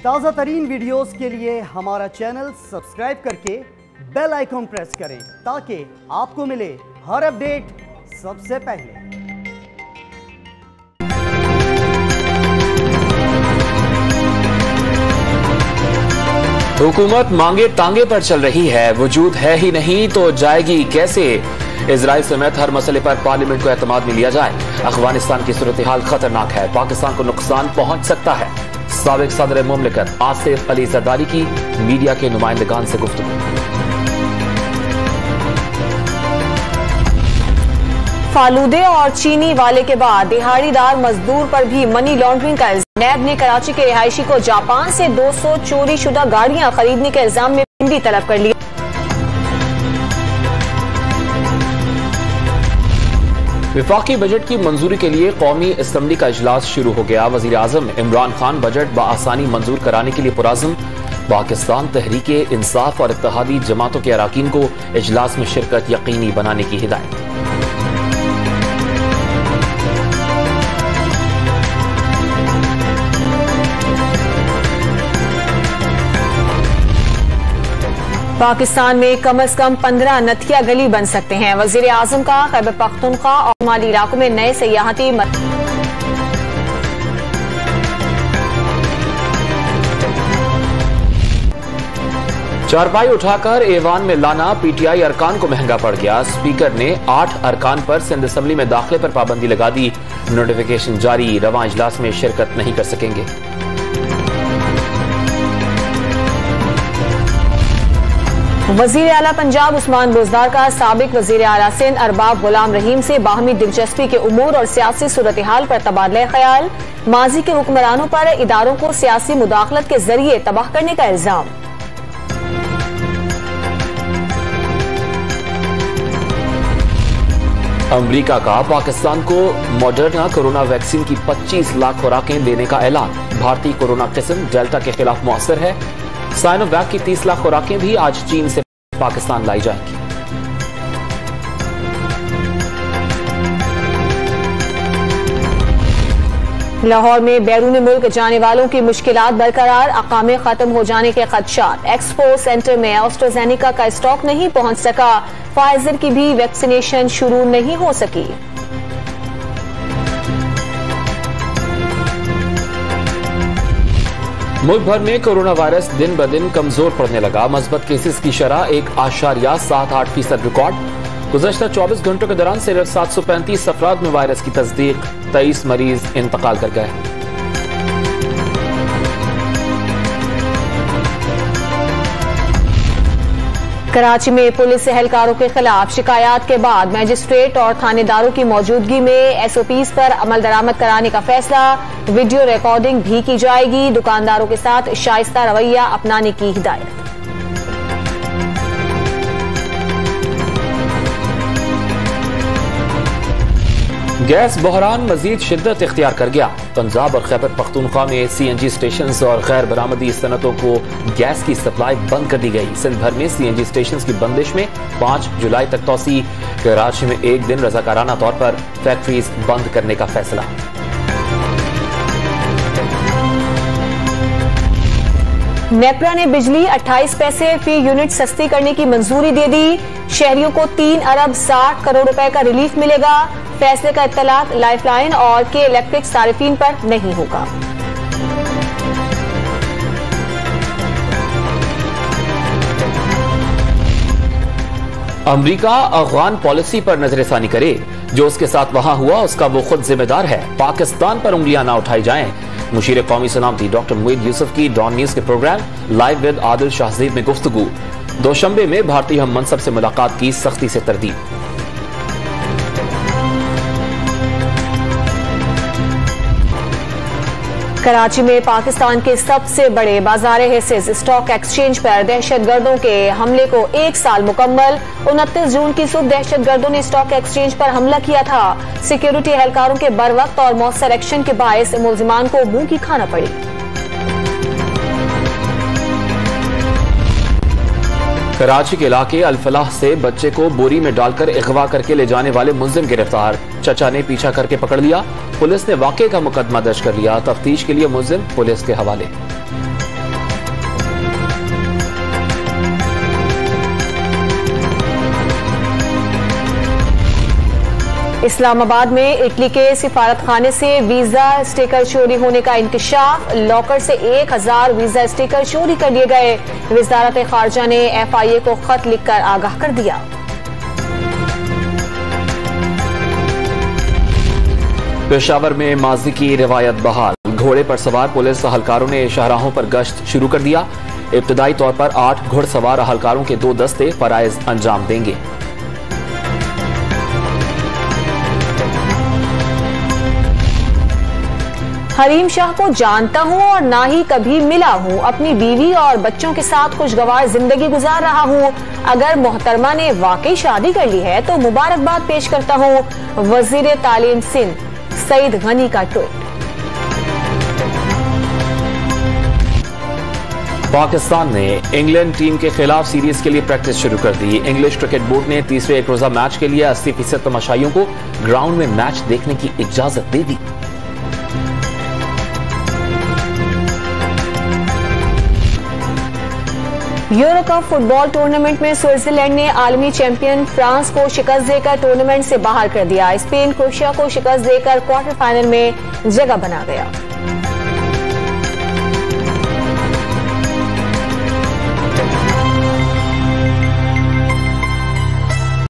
ताज़ा तरीन वीडियोस के लिए हमारा चैनल सब्सक्राइब करके बेल आइकॉन प्रेस करें ताकि आपको मिले हर अपडेट सबसे पहले। हुकूमत मांगे तांगे पर चल रही है, वजूद है ही नहीं तो जाएगी कैसे। इजराइल समेत हर मसले पर पार्लियामेंट को एतमाद में लिया जाए। अफगानिस्तान की सूरत हाल खतरनाक है, पाकिस्तान को नुकसान पहुंच सकता है। साबिक सदर मुमलिकत आसिफ अली जरदारी की मीडिया के नुमाइंदगान से गुफ्तगू। फालूदे और चीनी वाले के बाद दिहाड़ीदार मजदूर पर भी मनी लॉन्ड्रिंग का इल्जाम। नैब ने कराची के रिहायशी को जापान से 200 चोरी शुदा गाड़ियां खरीदने के इल्जाम में पिंडी तलब कर लिया। विफाकी बजट की मंजूरी के लिए कौमी असम्बली का इजलास शुरू हो गया। वजीर आजम इमरान खान बजट बआसानी मंजूर कराने के लिए पुराज़म। पाकिस्तान तहरीके इंसाफ और इत्तेहादी जमातों के अराकीन को इजलास में शिरकत यकीनी बनाने की हिदायत। पाकिस्तान में कम से कम 15 नथिया गली बन सकते हैं। वजीर आजम का खैबर पख्तूनख्वा और शुमाली इलाकों में नए सयाहती चारपाई उठाकर ऐवान में लाना पीटीआई अरकान को महंगा पड़ गया। स्पीकर ने 8 अरकान पर सिंध असम्बली में दाखिले पर पाबंदी लगा दी। नोटिफिकेशन जारी, रवां इजलास में शिरकत नहीं कर सकेंगे। वजीर आला पंजाब उस्मान बुज़दार का साबिक वजीर आला सिंध अरबाब गुलाम रहीम से बाहमी दिलचस्पी के उमूर और सियासी सूरत हाल पर तबादला ख्याल। माजी के हुक्मरानों पर इदारों को सियासी मुदाखलत के जरिए तबाह करने का इल्जाम। अमरीका का पाकिस्तान को मॉडर्ना कोरोना वैक्सीन की 25 लाख खुराकें देने का ऐलान। भारतीय कोरोना किस्म डेल्टा के खिलाफ मुअस्सर है। साइनोवैक की 30 लाख खुराकें भी आज चीन से पाकिस्तान लाई जाएंगी। लाहौर में बैरून मुल्क जाने वालों की मुश्किलात बरकरार, अकामे खत्म हो जाने के खदशात। एक्सपो सेंटर में एस्ट्राजेनेका का स्टॉक नहीं पहुंच सका। फाइजर की भी वैक्सीनेशन शुरू नहीं हो सकी। मुल्क भर में कोरोना वायरस दिन ब दिन कमजोर पड़ने लगा। मस्बत केसेस की शरह 1.78% रिकॉर्ड। गुज़श्ता 24 घंटों के दौरान सिर्फ 735 अफराद में वायरस की तस्दीक, 23 मरीज इंतकाल कर गए। कराची में पुलिस एहलकारों के खिलाफ शिकायत के बाद मजिस्ट्रेट और थानेदारों की मौजूदगी में एसओपीज पर अमल दरामद कराने का फैसला। वीडियो रिकॉर्डिंग भी की जाएगी। दुकानदारों के साथ शाइस्ता रवैया अपनाने की हिदायत। गैस बहरान मजीद शिद्दत इख्तियार कर गया। पंजाब और खैबर पख्तूनख्वा में सीएनजी स्टेशन और गैर बरामदी सनतों को गैस की सप्लाई बंद कर दी गई। सिंध भर में सीएनजी स्टेशन की बंदिश में 5 जुलाई तक तोसी। कराची में एक दिन रजाकाराना तौर पर फैक्ट्रीज बंद करने का फैसला। नेपरा ने बिजली 28 पैसे फी यूनिट सस्ती करने की मंजूरी दे दी। शहरियों को 3 अरब 60 करोड़ रुपए का रिलीफ मिलेगा। फैसले का इत्तलात लाइफलाइन और के इलेक्ट्रिक सारिफीन पर नहीं होगा। अमरीका अफगान पॉलिसी पर नजरसानी करे। जो उसके साथ वहां हुआ उसका वो खुद जिम्मेदार है। पाकिस्तान पर उंगलियां ना उठाई जाएं। मुशीर कौमी सलामती डॉक्टर मुईद यूसुफ की डॉन न्यूज के programme live with Adil Shahzeb में गुफ्तगू। दोशंबे में भारतीय हम मनसब से मुलाकात की सख्ती से तरदीद। कराची में पाकिस्तान के सबसे बड़े बाजार हिस्सेज स्टॉक एक्सचेंज पर दहशतगर्दों के हमले को 1 साल मुकम्मल। 29 जून की सुबह दहशतगर्दों ने स्टॉक एक्सचेंज पर हमला किया था। सिक्योरिटी एहलकारों के बरवक्त और मौसर एक्शन के बायस मुल्जिमान को मुंह की खाना पड़ी। कराची के इलाके अल-फलाह से बच्चे को बोरी में डालकर अगवा करके ले जाने वाले मुल्जिम गिरफ्तार। चचा ने पीछा करके पकड़ लिया। पुलिस ने वाकये का मुकदमा दर्ज कर लिया। तफ्तीश के लिए मुल्जिम पुलिस के हवाले। इस्लामाबाद में इटली के सिफारत खाने से वीजा स्टिकर चोरी होने का इंकशाफ। लॉकर से 1000 वीजा स्टिकर चोरी कर लिए गए। वजारत खारजा ने FIA को खत लिखकर आगाह कर दिया। पेशावर में माजी की रिवायत बहाल। घोड़े पर सवार पुलिस अहलकारों ने शाहराहों पर गश्त शुरू कर दिया। इब्तदाई तौर पर 8 घुड़सवार अहलकारों के 2 दस्ते फराइज अंजाम देंगे। हरीम शाह को जानता हूं और ना ही कभी मिला हूं। अपनी बीवी और बच्चों के साथ खुशगवार जिंदगी गुजार रहा हूं। अगर मोहतरमा ने वाकई शादी कर ली है तो मुबारकबाद पेश करता हूं। वजीर तालीम सिंध सईद गनी का ट्वीट। पाकिस्तान ने इंग्लैंड टीम के खिलाफ सीरीज के लिए प्रैक्टिस शुरू कर दी। इंग्लिश क्रिकेट बोर्ड ने तीसरे एक रोजा मैच के लिए 80% तमाशाइयों को ग्राउंड में मैच देखने की इजाजत दे दी। यूरो कप फुटबॉल टूर्नामेंट में स्विट्जरलैंड ने आलमी चैंपियन फ्रांस को शिकस्त देकर टूर्नामेंट से बाहर कर दिया। स्पेन क्रोएशिया को शिकस्त देकर क्वार्टर फाइनल में जगह बना गया।